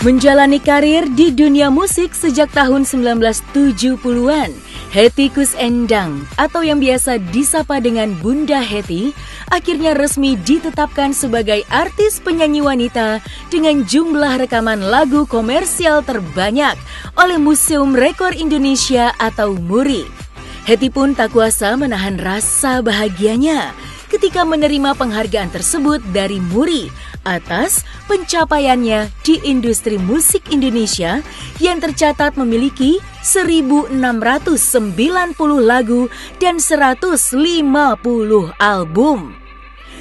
Menjalani karir di dunia musik sejak tahun 1970-an, Hetty Koes Endang atau yang biasa disapa dengan Bunda Hetty akhirnya resmi ditetapkan sebagai artis penyanyi wanita dengan jumlah rekaman lagu komersial terbanyak oleh Museum Rekor Indonesia atau MURI. Hetty pun tak kuasa menahan rasa bahagianya ketika menerima penghargaan tersebut dari MURI atas pencapaiannya di industri musik Indonesia yang tercatat memiliki 1.690 lagu dan 150 album.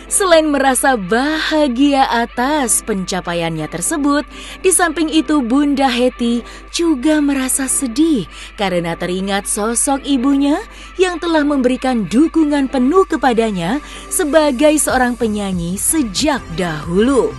Selain merasa bahagia atas pencapaiannya tersebut, di samping itu Bunda Hetty juga merasa sedih karena teringat sosok ibunya yang telah memberikan dukungan penuh kepadanya sebagai seorang penyanyi sejak dahulu.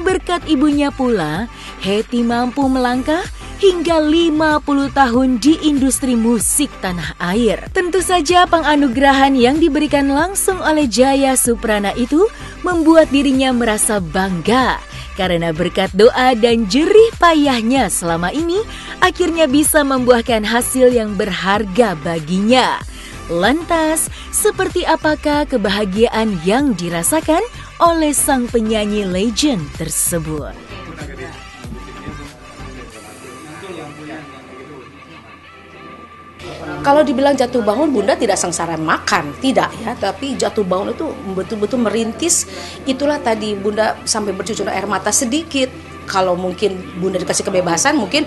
Berkat ibunya pula, Hetty mampu melangkah hingga 50 tahun di industri musik tanah air. Tentu saja penganugerahan yang diberikan langsung oleh Jaya Suprana itu membuat dirinya merasa bangga karena berkat doa dan jerih payahnya selama ini akhirnya bisa membuahkan hasil yang berharga baginya. Lantas, seperti apakah kebahagiaan yang dirasakan oleh sang penyanyi legend tersebut? Kalau dibilang jatuh bangun, Bunda tidak sengsara makan, tidak ya. Tapi jatuh bangun itu betul-betul merintis. Itulah tadi Bunda sampai bercucuran air mata sedikit. Kalau mungkin Bunda dikasih kebebasan, mungkin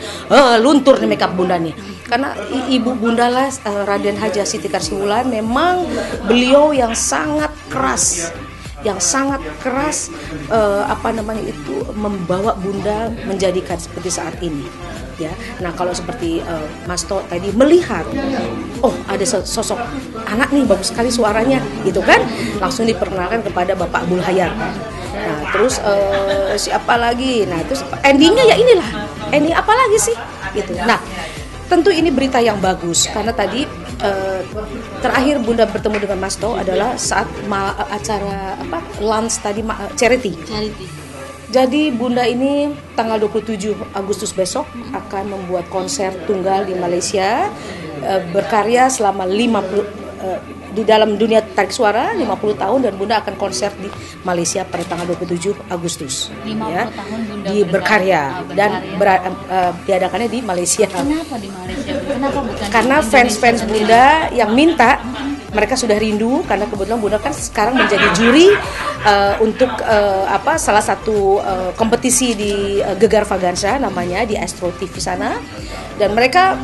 luntur nih makeup Bunda nih. Karena ibu Bunda lah, Raden Hadjah Siti Karsiwulan, memang beliau yang sangat keras. Membawa Bunda menjadikan seperti saat ini. Ya, nah kalau seperti Mas To tadi melihat, ada sosok anak nih bagus sekali suaranya, gitu kan? Langsung diperkenalkan kepada Bapak Abdul Hayat. Nah terus siapa lagi? Nah terus endingnya ya inilah, ending apa lagi sih? Gitu. Nah tentu ini berita yang bagus karena tadi terakhir Bunda bertemu dengan Mas To adalah saat acara lunch tadi charity. Jadi Bunda ini tanggal 27 Agustus besok akan membuat konser tunggal di Malaysia, berkarya selama 50 di dalam dunia tarik suara 50 tahun, dan Bunda akan konser di Malaysia pada tanggal 27 Agustus. 50 ya, tahun Bunda di berkarya dan diadakannya di Malaysia. Kenapa di Malaysia? Kenapa bukan? Karena fans-fans Bunda yang minta, mereka sudah rindu karena kebetulan Bunda kan sekarang menjadi juri untuk salah satu kompetisi di Gegar Vaganza namanya di Astro TV sana, dan mereka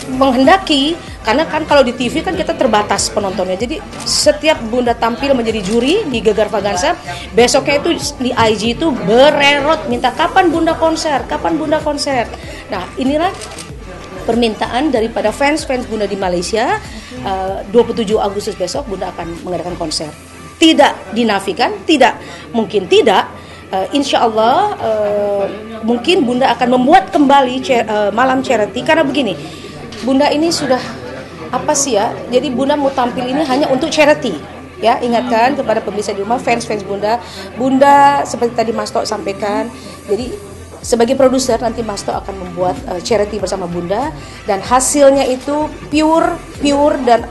menghendaki karena kan kalau di TV kan kita terbatas penontonnya, jadi setiap Bunda tampil menjadi juri di Gegar Vaganza, besoknya itu di IG itu bererot minta kapan Bunda konser. Nah inilah permintaan daripada fans Bunda di Malaysia. 27 Agustus besok Bunda akan mengadakan konser. Tidak dinafikan, mungkin tidak. Insya Allah mungkin Bunda akan membuat kembali malam charity, karena begini, Bunda ini sudah jadi Bunda mau tampil ini hanya untuk charity. Ya, ingatkan kepada pemirsa di rumah, fans Bunda seperti tadi Mas Tok sampaikan. Jadi sebagai produser nanti Mas Tok akan membuat charity bersama Bunda, dan hasilnya itu pure dan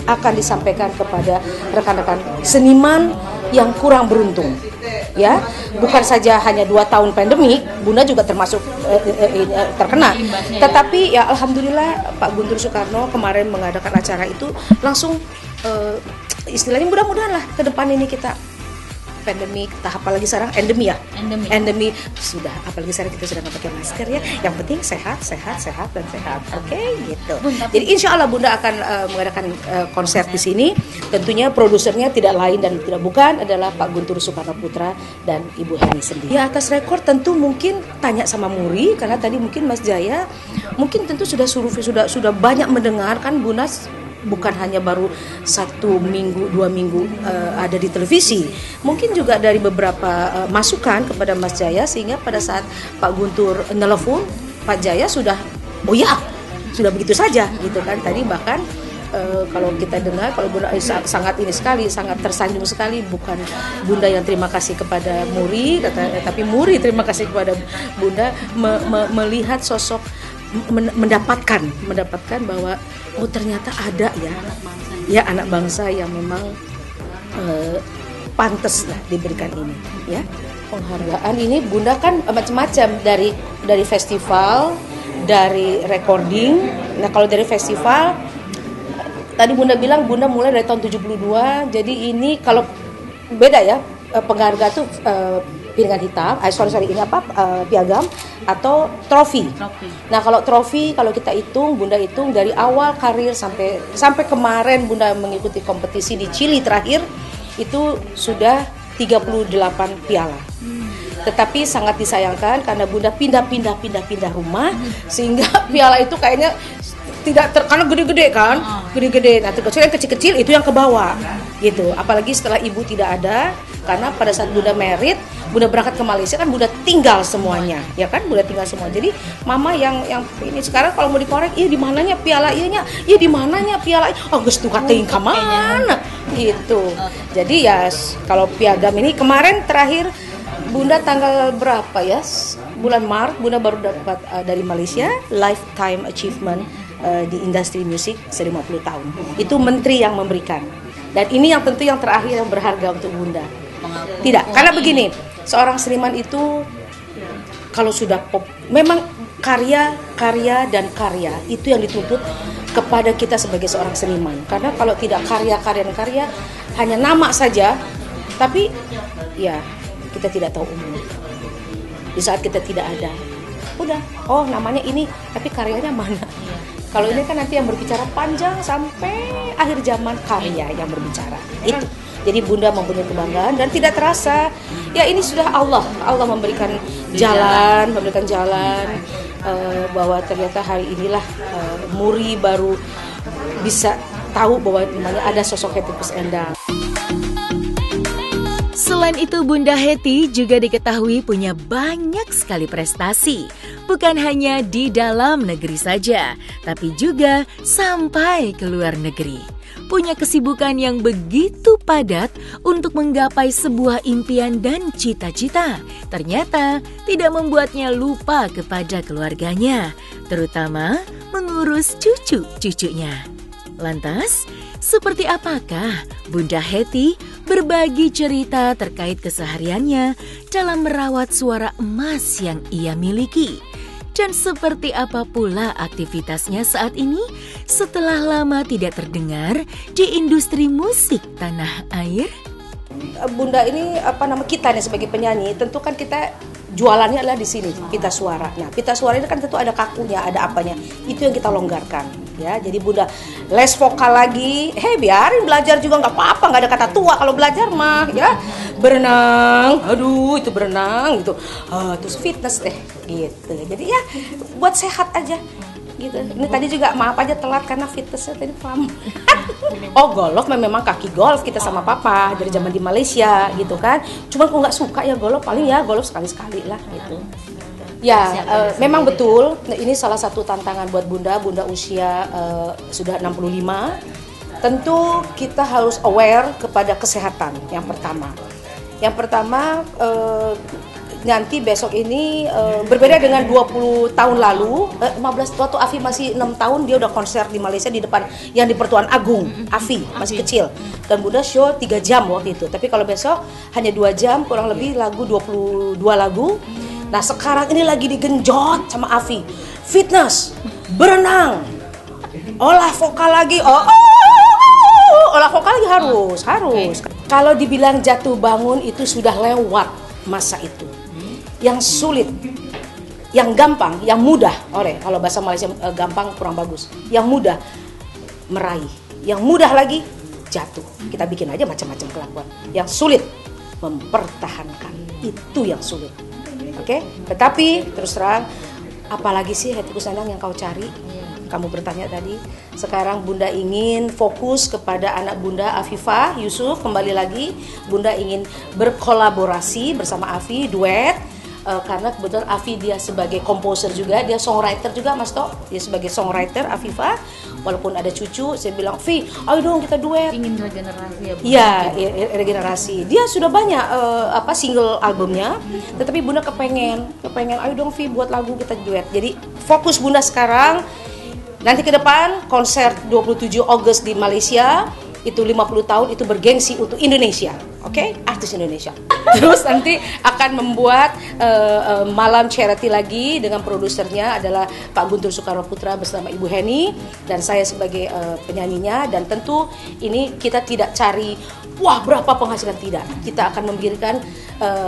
akan disampaikan kepada rekan-rekan seniman yang kurang beruntung. Ya, bukan saja hanya 2 tahun pandemi, Bunda juga termasuk terkena. Tetapi ya alhamdulillah Pak Guntur Soekarno kemarin mengadakan acara itu langsung istilahnya mudah-mudahan lah ke depan ini kita pandemi, apalagi sekarang endemi sudah, apalagi sekarang kita sudah nggak pakai masker ya, yang penting sehat. Oke, gitu. Jadi insya Allah Bunda akan mengadakan konser di sini. Tentunya produsernya tidak lain dan tidak bukan adalah Pak Guntur Soekarno Putra dan Ibu Heni sendiri. Ya, atas rekor tentu mungkin tanya sama MURI, karena tadi mungkin Mas Jaya mungkin tentu sudah banyak mendengar kan Bunda bukan hanya baru 1 minggu 2 minggu ada di televisi, mungkin juga dari beberapa masukan kepada Mas Jaya, sehingga pada saat Pak Guntur nelpon Pak Jaya sudah begitu saja gitu kan. Tadi bahkan kalau kita dengar, kalau Bunda sangat ini sekali, sangat tersanjung sekali, bukan Bunda yang terima kasih kepada Muri, tapi Muri terima kasih kepada Bunda melihat sosok mendapatkan bahwa oh ternyata ada ya anak bangsa yang memang pantas lah diberikan ini ya. Penghargaan ini Bunda kan macam-macam, dari festival, dari recording. Nah kalau dari festival tadi Bunda bilang Bunda mulai dari tahun 72. Jadi ini kalau beda ya, penghargaan tuh piringan hitam, ini piagam atau trofi. Nah kalau trofi, kalau kita hitung, Bunda hitung dari awal karir sampai kemarin Bunda mengikuti kompetisi di Chili terakhir itu sudah 38 piala. Tetapi sangat disayangkan karena Bunda pindah rumah sehingga piala itu kayaknya tidak karena gede-gede kan, gede-gede. Nah, yang kecil-kecil itu yang ke bawah gitu. Apalagi setelah ibu tidak ada, karena pada saat Bunda merit, Bunda berangkat ke Malaysia kan Bunda tinggal semuanya, ya kan? Bunda tinggal semua. Jadi mama yang ini sekarang kalau mau dikorek, di mananya piala ianya? Di mananya piala? Oh, geus tuh kating ka mana? Gitu. Jadi ya kalau piagam ini kemarin terakhir Bunda tanggal berapa ya? Bulan Maret Bunda baru dapat dari Malaysia Lifetime Achievement di industri musik 50 tahun. Itu menteri yang memberikan. Dan ini yang tentu yang terakhir yang berharga untuk Bunda. Tidak, karena begini, seorang seniman itu kalau sudah pop, memang karya itu yang dituntut kepada kita sebagai seorang seniman. Karena kalau tidak karya hanya nama saja, tapi ya kita tidak tahu umur. Di saat kita tidak ada, udah, oh namanya ini, tapi karyanya mana? Kalau ini kan nanti yang berbicara panjang sampai akhir zaman, karya yang berbicara. Itu. Jadi Bunda mempunyai kebanggaan dan tidak terasa. Ya ini sudah Allah memberikan jalan, bahwa ternyata hari inilah Muri baru bisa tahu bahwa namanya ada sosok Hetty Koes Endang. Selain itu, Bunda Hetty juga diketahui punya banyak sekali prestasi. Bukan hanya di dalam negeri saja, tapi juga sampai ke luar negeri. Punya kesibukan yang begitu padat untuk menggapai sebuah impian dan cita-cita. Ternyata tidak membuatnya lupa kepada keluarganya, terutama mengurus cucu-cucunya. Lantas, seperti apakah Bunda Hetty berbagi cerita terkait kesehariannya dalam merawat suara emas yang ia miliki? Dan seperti apa pula aktivitasnya saat ini setelah lama tidak terdengar di industri musik tanah air? Bunda ini kita nih sebagai penyanyi, tentu kan kita jualannya adalah di sini, pita suara. Nah, pita suara ini kan tentu ada kakunya, ada apanya. Itu yang kita longgarkan, ya. Jadi Bunda les vokal lagi, biarin belajar juga nggak apa-apa, nggak ada kata tua kalau belajar mah, ya. Berenang, aduh itu berenang gitu, terus fitness deh, gitu. Jadi ya buat sehat aja. Gitu. Ini tadi juga maaf aja telat karena fitnessnya tadi pelan. Oh golf memang kaki golf kita sama papa dari zaman di Malaysia gitu kan. Cuma aku nggak suka ya golf, paling ya golf sekali-sekali lah gitu. Ya memang betul. Nah, ini salah satu tantangan buat Bunda usia sudah 65. Tentu kita harus aware kepada kesehatan yang pertama. Nanti besok ini berbeda dengan 20 tahun lalu, 15 waktu Afi masih 6 tahun dia udah konser di Malaysia di depan yang di Pertuan Agung. Afi masih kecil dan Bunda show 3 jam waktu itu. Tapi kalau besok hanya 2 jam kurang lebih, lagu 22 lagu. Nah sekarang ini lagi digenjot sama Afi, fitness, berenang, olah vokal lagi, olah vokal lagi harus. Kalau dibilang jatuh bangun itu sudah lewat masa itu. Yang sulit, yang gampang, yang mudah, kalau bahasa Malaysia gampang kurang bagus. Yang mudah meraih, yang mudah lagi jatuh. Kita bikin aja macam-macam kelakuan. Yang sulit mempertahankan, itu yang sulit. Oke? Tetapi terus terang, apalagi sih Hetty Koes Endang yang kau cari? Kamu bertanya tadi. Sekarang Bunda ingin fokus kepada anak Bunda Afifah Yusuf. Kembali lagi Bunda ingin berkolaborasi bersama Afi, duet. karena kebetulan Afi dia sebagai komposer juga, dia songwriter juga Mas Tok, dia sebagai songwriter Afifa, walaupun ada cucu, saya bilang Vi, ayo dong kita duet. Ingin regenerasi ya Bu? Iya, regenerasi. Dia sudah banyak single albumnya, tetapi Bunda kepengen, ayo dong Vi buat lagu kita duet. Jadi fokus Bunda sekarang, nanti ke depan konser 27 Agustus di Malaysia, itu 50 tahun itu bergengsi untuk Indonesia, oke? Artis Indonesia. Terus nanti akan membuat malam charity lagi dengan produsernya adalah Pak Guntur Soekarno Putra bersama Ibu Heni dan saya sebagai penyanyinya, dan tentu ini kita tidak cari wah berapa penghasilan, tidak. Kita akan memberikan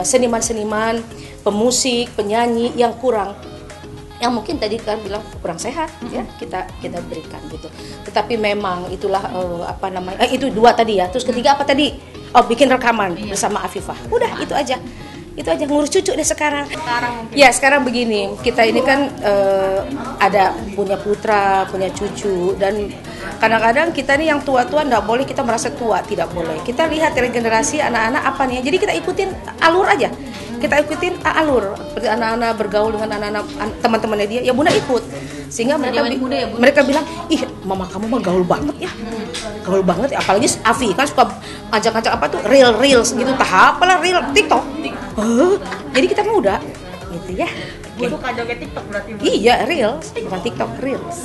seniman-seniman, pemusik, penyanyi yang kurang, yang mungkin tadi kan bilang kurang sehat, ya kita berikan gitu. Tetapi memang itulah itu dua tadi ya. Terus ketiga apa tadi? Oh, bikin rekaman bersama Afifah. Udah itu aja ngurus cucu deh sekarang. Ya sekarang begini, kita ini kan ada punya putra, punya cucu, dan kadang-kadang kita nih yang tua-tua nggak boleh kita merasa tua, tidak boleh. Kita lihat regenerasi anak-anak apa nih, jadi kita ikutin alur aja. Kita ikutin alur, seperti anak-anak bergaul dengan anak-anak teman-temannya dia, ya Bunda ikut. Sehingga mereka bilang, ih mama kamu mah gaul banget ya. Gaul banget ya, apalagi Afi kan suka ngajak-ngajak apa tuh, reels gitu, tahap apalah reel TikTok. Jadi kita muda gitu ya. Untuk kajoget TikTok berarti Bu? Iya, reels, bukan TikTok, reels.